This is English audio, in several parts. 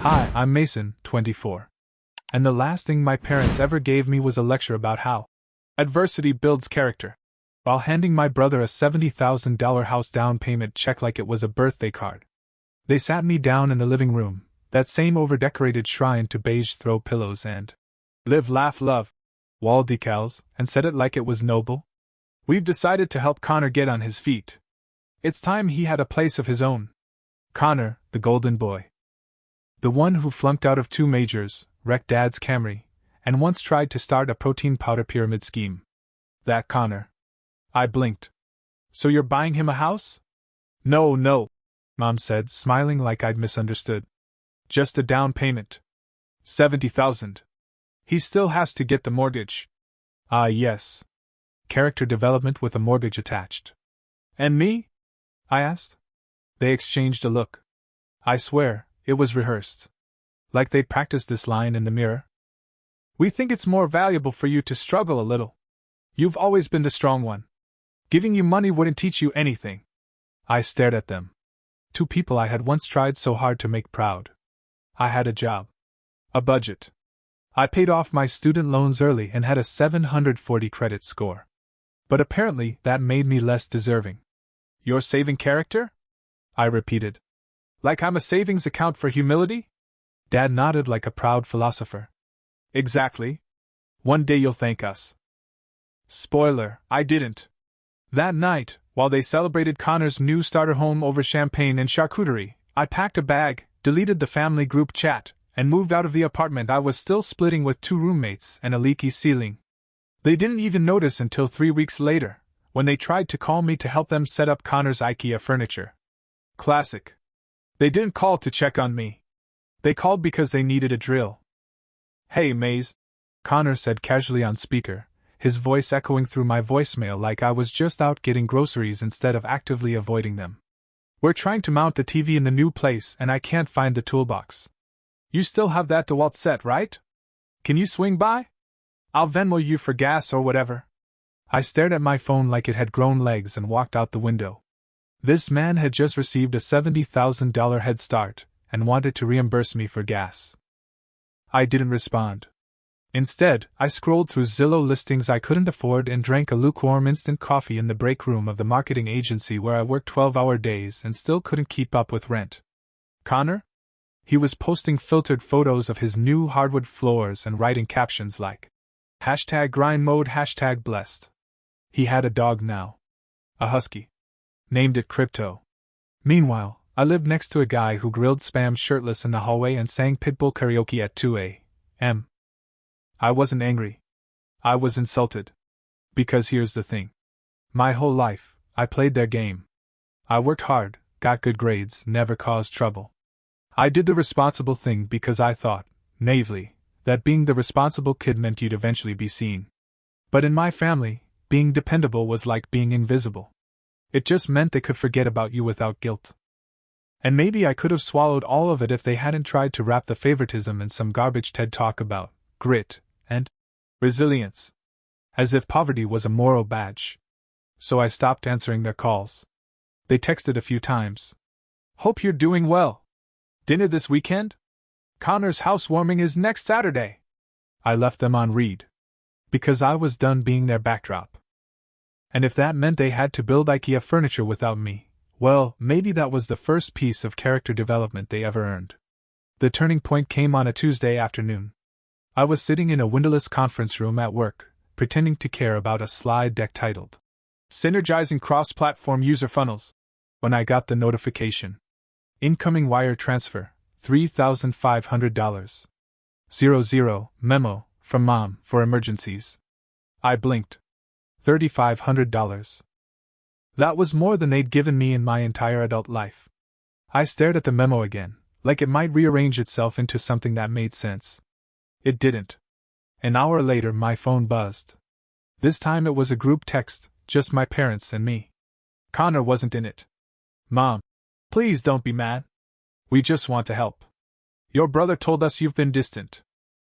Hi, I'm Mason, 24. And the last thing my parents ever gave me was a lecture about how adversity builds character, while handing my brother a $70,000 house down payment check like it was a birthday card. They sat me down in the living room, that same over-decorated shrine to beige throw pillows and live, laugh, love wall decals, and said it like it was noble. We've decided to help Connor get on his feet. It's time he had a place of his own. Connor, the golden boy. The one who flunked out of 2 majors, wrecked Dad's Camry, and once tried to start a protein powder pyramid scheme. That Connor. I blinked. So you're buying him a house? No, Mom said, smiling like I'd misunderstood. Just a down payment. $70,000. He still has to get the mortgage. Ah, yes. Character development with a mortgage attached. And me? I asked. They exchanged a look. I swear, it was rehearsed. Like they'd practiced this line in the mirror. We think it's more valuable for you to struggle a little. You've always been the strong one. Giving you money wouldn't teach you anything. I stared at them. 2 people I had once tried so hard to make proud. I had a job. A budget. I paid off my student loans early and had a 740 credit score. But apparently that made me less deserving. You're saving character? I repeated. Like I'm a savings account for humility? Dad nodded like a proud philosopher. Exactly. One day you'll thank us. Spoiler, I didn't. That night, while they celebrated Connor's new starter home over champagne and charcuterie, I packed a bag, deleted the family group chat, and moved out of the apartment I was still splitting with 2 roommates and a leaky ceiling. They didn't even notice until 3 weeks later, when they tried to call me to help them set up Connor's IKEA furniture. Classic. They didn't call to check on me. They called because they needed a drill. Hey, Maze, Connor said casually on speaker, his voice echoing through my voicemail like I was just out getting groceries instead of actively avoiding them. We're trying to mount the TV in the new place and I can't find the toolbox. You still have that DeWalt set, right? Can you swing by? I'll Venmo you for gas or whatever. I stared at my phone like it had grown legs and walked out the window. This man had just received a $70,000 head start and wanted to reimburse me for gas. I didn't respond. Instead, I scrolled through Zillow listings I couldn't afford and drank a lukewarm instant coffee in the break room of the marketing agency where I worked 12-hour days and still couldn't keep up with rent. Connor? He was posting filtered photos of his new hardwood floors and writing captions like #grind mode #blessed. He had a dog now. A husky. Named it Crypto. Meanwhile, I lived next to a guy who grilled spam shirtless in the hallway and sang Pitbull karaoke at 2 a.m. I wasn't angry. I was insulted. Because here's the thing. My whole life, I played their game. I worked hard, got good grades, never caused trouble. I did the responsible thing because I thought, naively, that being the responsible kid meant you'd eventually be seen. But in my family, being dependable was like being invisible. It just meant they could forget about you without guilt. And maybe I could have swallowed all of it if they hadn't tried to wrap the favoritism in some garbage TED talk about grit and resilience. As if poverty was a moral badge. So I stopped answering their calls. They texted a few times. Hope you're doing well. Dinner this weekend? Connor's housewarming is next Saturday. I left them on read. Because I was done being their backdrop. And if that meant they had to build IKEA furniture without me, well, maybe that was the first piece of character development they ever earned. The turning point came on a Tuesday afternoon. I was sitting in a windowless conference room at work, pretending to care about a slide deck titled Synergizing Cross-Platform User Funnels, when I got the notification. Incoming wire transfer, $3,500. 00, memo, from Mom, for emergencies. I blinked. $3,500. That was more than they'd given me in my entire adult life. I stared at the memo again, like it might rearrange itself into something that made sense. It didn't. An hour later my phone buzzed. This time it was a group text, just my parents and me. Connor wasn't in it. Mom, please don't be mad. We just want to help. Your brother told us you've been distant.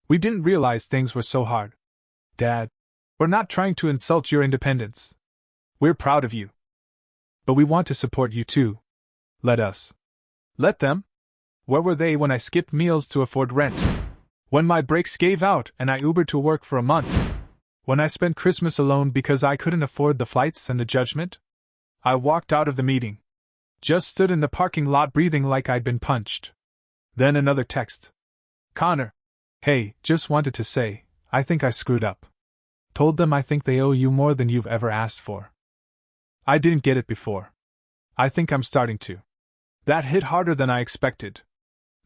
We didn't realize things were so hard. Dad, we're not trying to insult your independence. We're proud of you. But we want to support you too. Let us. Let them? Where were they when I skipped meals to afford rent? When my brakes gave out and I Ubered to work for a month? When I spent Christmas alone because I couldn't afford the flights and the judgment? I walked out of the meeting. Just stood in the parking lot breathing like I'd been punched. Then another text. Connor. Hey, just wanted to say, I think I screwed up. Told them I think they owe you more than you've ever asked for. I didn't get it before. I think I'm starting to. That hit harder than I expected.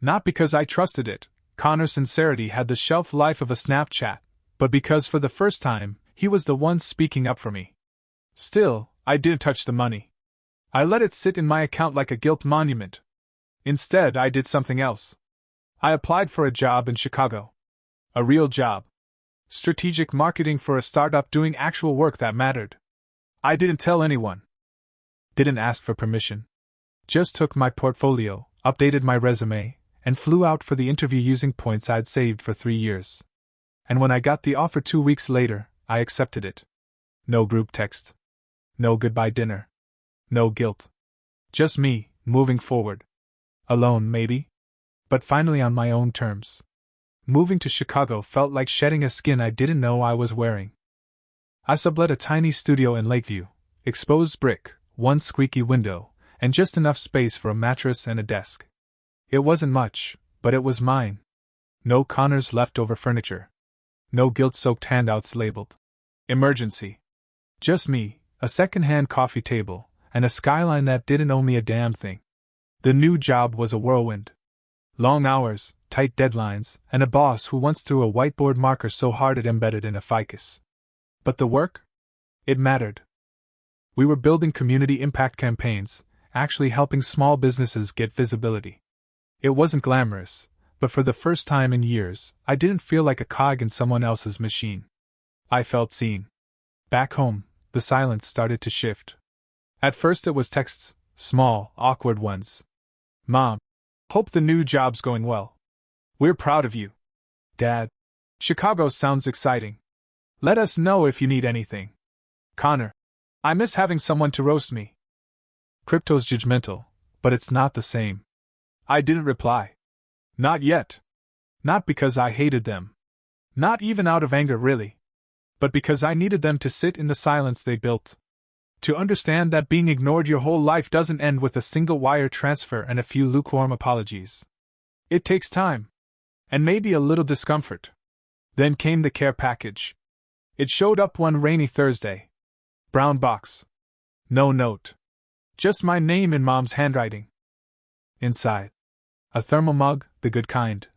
Not because I trusted it, Connor's sincerity had the shelf life of a Snapchat, but because for the first time, he was the one speaking up for me. Still, I didn't touch the money. I let it sit in my account like a guilt monument. Instead, I did something else. I applied for a job in Chicago. A real job. Strategic marketing for a startup doing actual work that mattered. I didn't tell anyone. Didn't ask for permission. Just took my portfolio, updated my resume, and flew out for the interview using points I'd saved for 3 years. And when I got the offer 2 weeks later, I accepted it. No group text. No goodbye dinner. No guilt. Just me, moving forward. Alone, maybe? But finally on my own terms. Moving to Chicago felt like shedding a skin I didn't know I was wearing. I sublet a tiny studio in Lakeview, exposed brick, one squeaky window, and just enough space for a mattress and a desk. It wasn't much, but it was mine. No Connor's leftover furniture. No guilt-soaked handouts labeled emergency. Just me, a second-hand coffee table, and a skyline that didn't owe me a damn thing. The new job was a whirlwind. Long hours, tight deadlines, and a boss who once threw a whiteboard marker so hard it embedded in a ficus. But the work? It mattered. We were building community impact campaigns, actually helping small businesses get visibility. It wasn't glamorous, but for the first time in years, I didn't feel like a cog in someone else's machine. I felt seen. Back home, the silence started to shift. At first it was texts, small, awkward ones. Mom. Hope the new job's going well. We're proud of you. Dad. Chicago sounds exciting. Let us know if you need anything. Connor. I miss having someone to roast me. Crypto's judgmental, but it's not the same. I didn't reply. Not yet. Not because I hated them. Not even out of anger, really. But because I needed them to sit in the silence they built. To understand that being ignored your whole life doesn't end with a single wire transfer and a few lukewarm apologies. It takes time. And maybe a little discomfort. Then came the care package. It showed up one rainy Thursday. Brown box. No note. Just my name in Mom's handwriting. Inside. A thermal mug, the good kind.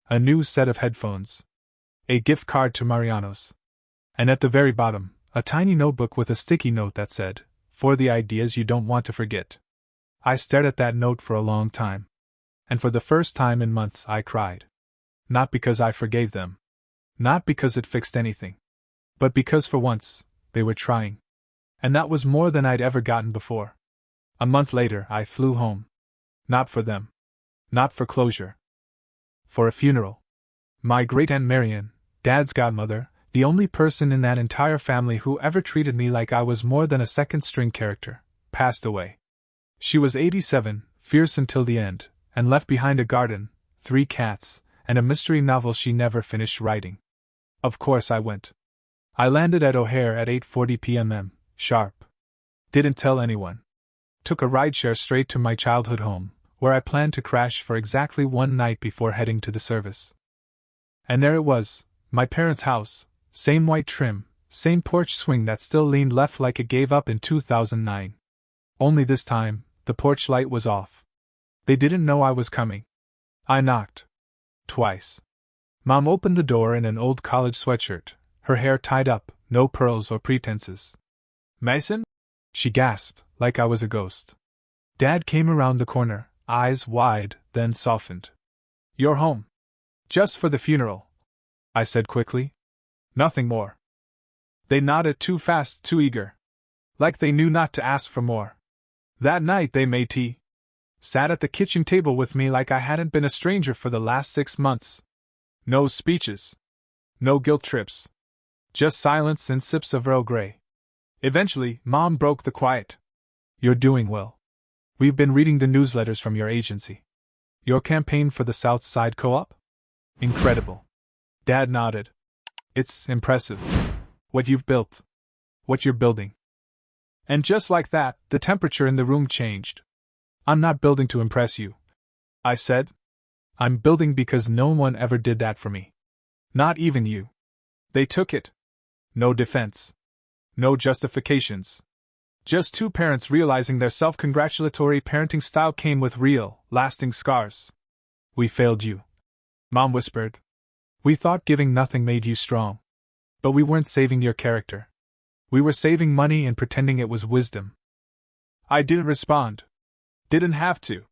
A new set of headphones. A gift card to Mariano's. And at the very bottom, a tiny notebook with a sticky note that said, "For the ideas you don't want to forget." I stared at that note for a long time. And for the first time in months I cried. Not because I forgave them. Not because it fixed anything. But because for once, they were trying. And that was more than I'd ever gotten before. A month later I flew home. Not for them. Not for closure. For a funeral. My great-aunt Marian, Dad's godmother, the only person in that entire family who ever treated me like I was more than a second-string character, passed away. She was 87, fierce until the end, and left behind a garden, 3 cats, and a mystery novel she never finished writing. Of course I went. I landed at O'Hare at 8:40 p.m. sharp. Didn't tell anyone. Took a rideshare straight to my childhood home, where I planned to crash for exactly one night before heading to the service. And there it was, my parents' house, same white trim, same porch swing that still leaned left like it gave up in 2009. Only this time, the porch light was off. They didn't know I was coming. I knocked. Twice. Mom opened the door in an old college sweatshirt, her hair tied up, no pearls or pretenses. "Mason?" she gasped, like I was a ghost. Dad came around the corner, eyes wide, then softened. "You're home. Just for the funeral," I said quickly. "Nothing more." They nodded too fast, too eager. Like they knew not to ask for more. That night they made tea. Sat at the kitchen table with me like I hadn't been a stranger for the last 6 months. No speeches. No guilt trips. Just silence and sips of Earl Grey. Eventually, Mom broke the quiet. "You're doing well. We've been reading the newsletters from your agency. Your campaign for the South Side Co-op? Incredible. Dad nodded. It's impressive. What you've built. What you're building. And just like that, the temperature in the room changed. I'm not building to impress you, I said. I'm building because no one ever did that for me. Not even you. They took it. No defense. No justifications. Just two parents realizing their self-congratulatory parenting style came with real, lasting scars. We failed you, Mom whispered. We thought giving nothing made you strong. But we weren't saving your character. We were saving money and pretending it was wisdom. I didn't respond. Didn't have to.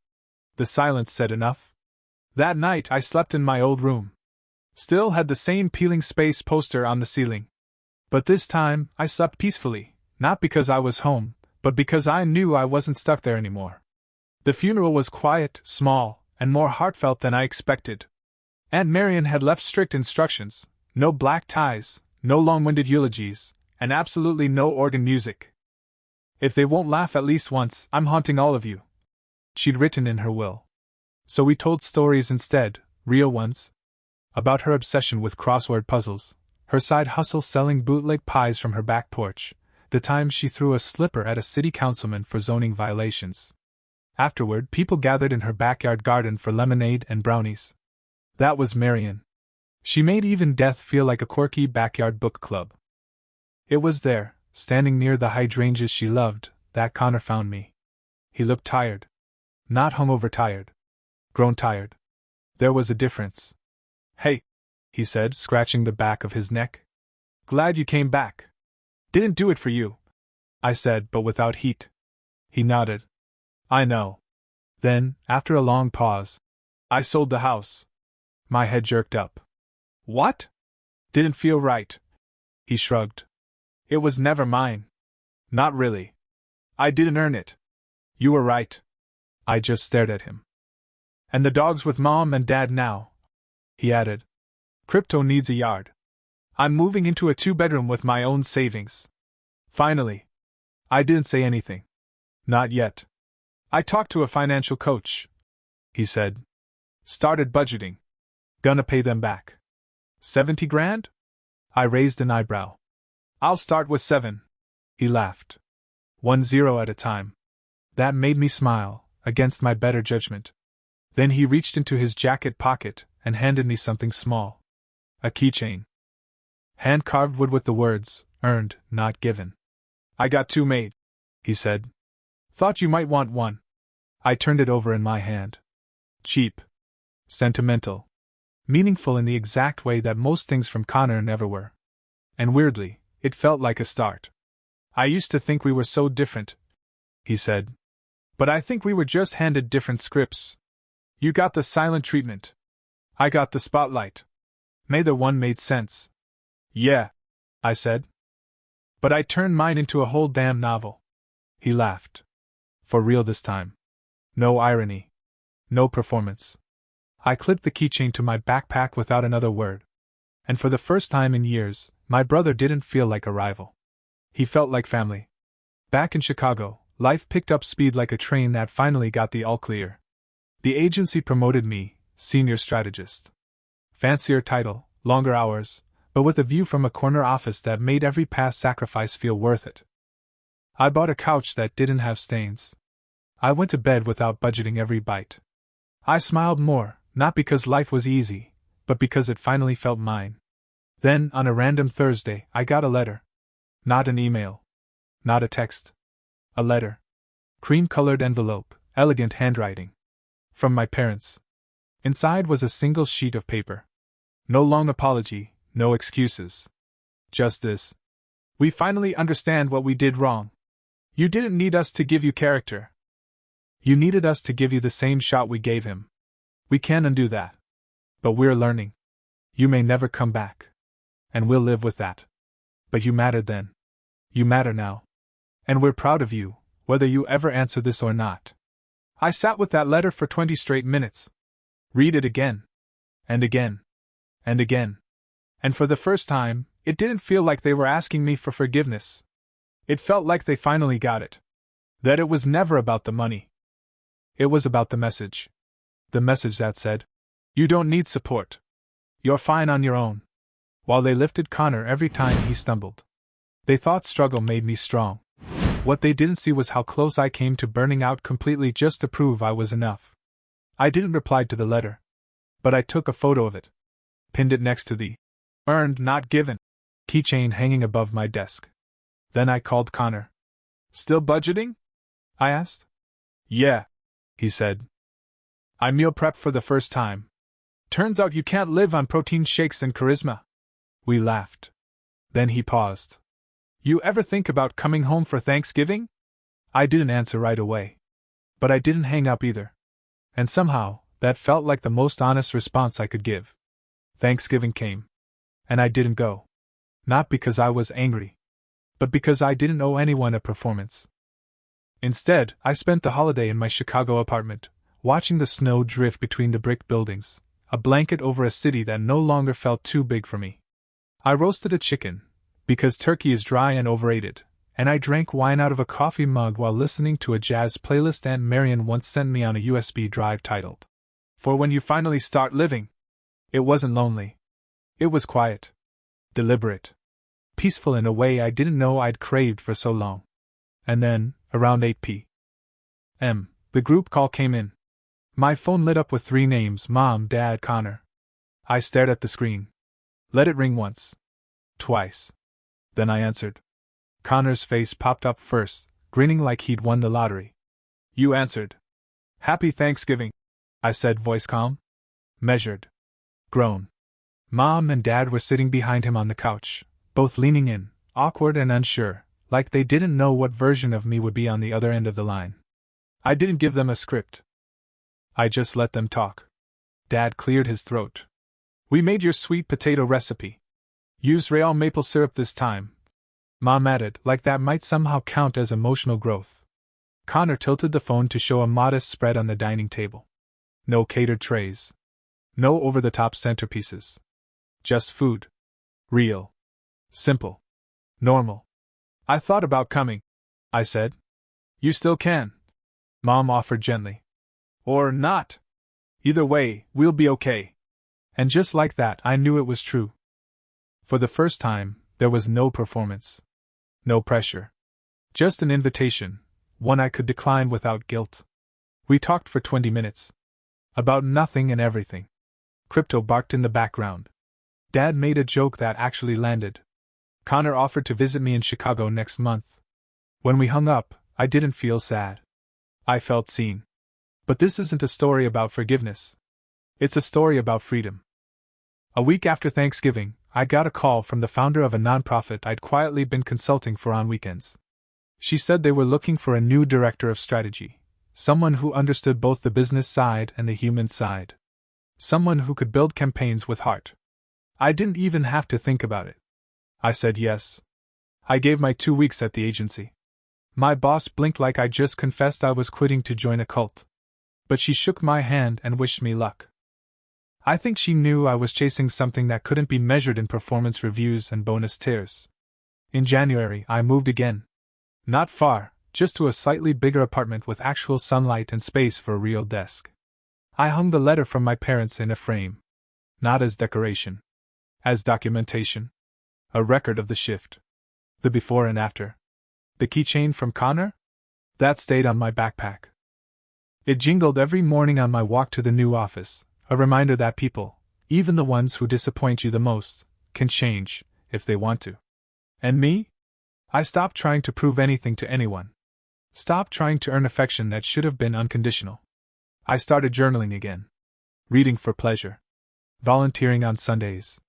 The silence said enough. That night I slept in my old room. Still had the same Peeling Space poster on the ceiling. But this time, I slept peacefully, not because I was home, but because I knew I wasn't stuck there anymore. The funeral was quiet, small, and more heartfelt than I expected. Aunt Marion had left strict instructions: no black ties, no long-winded eulogies, and absolutely no organ music. If they won't laugh at least once, I'm haunting all of you, she'd written in her will. So we told stories instead, real ones. About her obsession with crossword puzzles, her side hustle selling bootleg pies from her back porch, the time she threw a slipper at a city councilman for zoning violations. Afterward, people gathered in her backyard garden for lemonade and brownies. That was Marion. She made even death feel like a quirky backyard book club. It was there, standing near the hydrangeas she loved, that Connor found me. He looked tired. Not hungover tired. Grown tired. There was a difference. Hey, he said, scratching the back of his neck. Glad you came back. Didn't do it for you, I said, but without heat. He nodded. I know. Then, after a long pause, I sold the house. My head jerked up. What? Didn't feel right. He shrugged. It was never mine. Not really. I didn't earn it. You were right. I just stared at him. And the dog's with Mom and Dad now, he added. Crypto needs a yard. I'm moving into a 2-bedroom with my own savings. Finally. I didn't say anything. Not yet. I talked to a financial coach, he said. Started budgeting. Gonna pay them back. 70 grand? I raised an eyebrow. I'll start with 7. He laughed. 1 0 at a time. That made me smile, against my better judgment. Then he reached into his jacket pocket and handed me something small. A keychain. Hand-carved wood with the words, earned, not given. I got 2 made, he said. Thought you might want one. I turned it over in my hand. Cheap. Sentimental. Meaningful in the exact way that most things from Connor never were. And weirdly, it felt like a start. I used to think we were so different, he said. But I think we were just handed different scripts. You got the silent treatment. I got the spotlight. Neither one made sense. Yeah, I said. But I turned mine into a whole damn novel. He laughed. For real this time. No irony. No performance. I clipped the keychain to my backpack without another word. And for the first time in years, my brother didn't feel like a rival. He felt like family. Back in Chicago, life picked up speed like a train that finally got the all-clear. The agency promoted me, senior strategist. Fancier title, longer hours, but with a view from a corner office that made every past sacrifice feel worth it. I bought a couch that didn't have stains. I went to bed without budgeting every bite. I smiled more, not because life was easy, but because it finally felt mine. Then, on a random Thursday, I got a letter. Not an email. Not a text. A letter. Cream-colored envelope, elegant handwriting. From my parents. Inside was a single sheet of paper. No long apology, no excuses. Just this. We finally understand what we did wrong. You didn't need us to give you character. You needed us to give you the same shot we gave him. We can't undo that. But we're learning. You may never come back. And we'll live with that. But you mattered then. You matter now. And we're proud of you, whether you ever answer this or not. I sat with that letter for 20 straight minutes. Read it again. And again. And again. And for the first time, it didn't feel like they were asking me for forgiveness. It felt like they finally got it. That it was never about the money. It was about the message. the message that said, "You don't need support. You're fine on your own," while they lifted Connor every time he stumbled. They thought struggle made me strong. What they didn't see was how close I came to burning out completely just to prove I was enough. I didn't reply to the letter, but I took a photo of it, pinned it next to the "earned, not given" keychain hanging above my desk. Then I called Connor. "Still budgeting?" I asked. "Yeah," he said. "I meal prep for the first time. Turns out you can't live on protein shakes and charisma." We laughed. Then he paused. "You ever think about coming home for Thanksgiving?" I didn't answer right away. But I didn't hang up either. And somehow, that felt like the most honest response I could give. Thanksgiving came. And I didn't go. Not because I was angry, but because I didn't owe anyone a performance. Instead, I spent the holiday in my Chicago apartment, watching the snow drift between the brick buildings, a blanket over a city that no longer felt too big for me. I roasted a chicken, because turkey is dry and overrated, and I drank wine out of a coffee mug while listening to a jazz playlist Aunt Marion once sent me on a USB drive titled, "For When You Finally Start Living." It wasn't lonely. It was quiet. Deliberate. Peaceful in a way I didn't know I'd craved for so long. And then, around 8 p.m., the group call came in. My phone lit up with 3 names: Mom, Dad, Connor. I stared at the screen. Let it ring once. Twice. Then I answered. Connor's face popped up first, grinning like he'd won the lottery. "You answered. Happy Thanksgiving," I said, voice calm. Measured. Grown. Mom and Dad were sitting behind him on the couch, both leaning in, awkward and unsure, like they didn't know what version of me would be on the other end of the line. I didn't give them a script. I just let them talk. Dad cleared his throat. "We made your sweet potato recipe. Use real maple syrup this time," Mom added, like that might somehow count as emotional growth. Connor tilted the phone to show a modest spread on the dining table. No catered trays. No over-the-top centerpieces. Just food. Real. Simple. Normal. "I thought about coming," I said. "You still can," Mom offered gently. "Or not. Either way, we'll be okay." And just like that, I knew it was true. For the first time, there was no performance. No pressure. Just an invitation, one I could decline without guilt. We talked for 20 minutes. About nothing and everything. Crypto barked in the background. Dad made a joke that actually landed. Connor offered to visit me in Chicago next month. When we hung up, I didn't feel sad. I felt seen. But this isn't a story about forgiveness. It's a story about freedom. A week after Thanksgiving, I got a call from the founder of a nonprofit I'd quietly been consulting for on weekends. She said they were looking for a new director of strategy, someone who understood both the business side and the human side. Someone who could build campaigns with heart. I didn't even have to think about it. I said yes. I gave my 2 weeks at the agency. My boss blinked like I just confessed I was quitting to join a cult. But she shook my hand and wished me luck. I think she knew I was chasing something that couldn't be measured in performance reviews and bonus tiers. In January, I moved again. Not far, just to a slightly bigger apartment with actual sunlight and space for a real desk. I hung the letter from my parents in a frame. Not as decoration. As documentation. A record of the shift. The before and after. The keychain from Connor? That stayed on my backpack. It jingled every morning on my walk to the new office, a reminder that people, even the ones who disappoint you the most, can change, if they want to. And me? I stopped trying to prove anything to anyone. Stopped trying to earn affection that should have been unconditional. I started journaling again. Reading for pleasure. Volunteering on Sundays.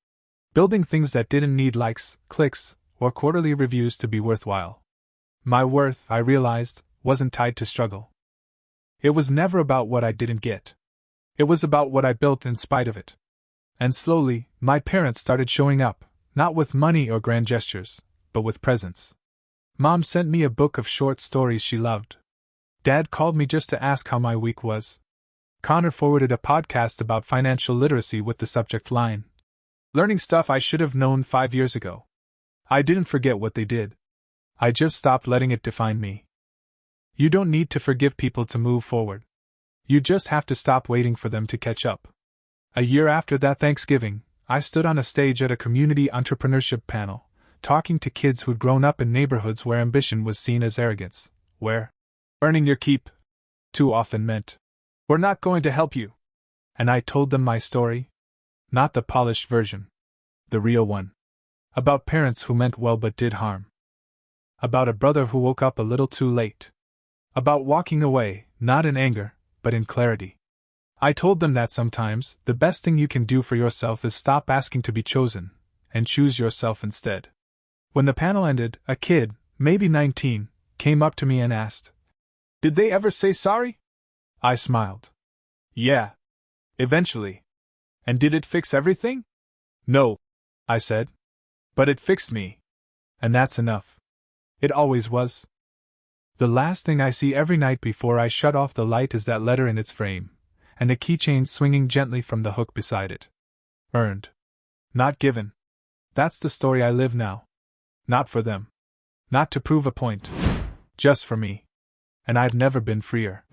Building things that didn't need likes, clicks, or quarterly reviews to be worthwhile. My worth, I realized, wasn't tied to struggle. It was never about what I didn't get. It was about what I built in spite of it. And slowly, my parents started showing up, not with money or grand gestures, but with presence. Mom sent me a book of short stories she loved. Dad called me just to ask how my week was. Connor forwarded a podcast about financial literacy with the subject line, "Learning stuff I should have known 5 years ago." I didn't forget what they did. I just stopped letting it define me. You don't need to forgive people to move forward. You just have to stop waiting for them to catch up. A year after that Thanksgiving, I stood on a stage at a community entrepreneurship panel, talking to kids who'd grown up in neighborhoods where ambition was seen as arrogance, where earning your keep too often meant, "We're not going to help you." And I told them my story. Not the polished version. The real one. About parents who meant well but did harm. About a brother who woke up a little too late. About walking away, not in anger, but in clarity. I told them that sometimes, the best thing you can do for yourself is stop asking to be chosen, and choose yourself instead. When the panel ended, a kid, maybe 19, came up to me and asked, "Did they ever say sorry?" I smiled. "Yeah. Eventually." "And did it fix everything?" "No," I said. "But it fixed me. And that's enough." It always was. The last thing I see every night before I shut off the light is that letter in its frame, and a keychain swinging gently from the hook beside it. Earned. Not given. That's the story I live now. Not for them. Not to prove a point. Just for me. And I've never been freer.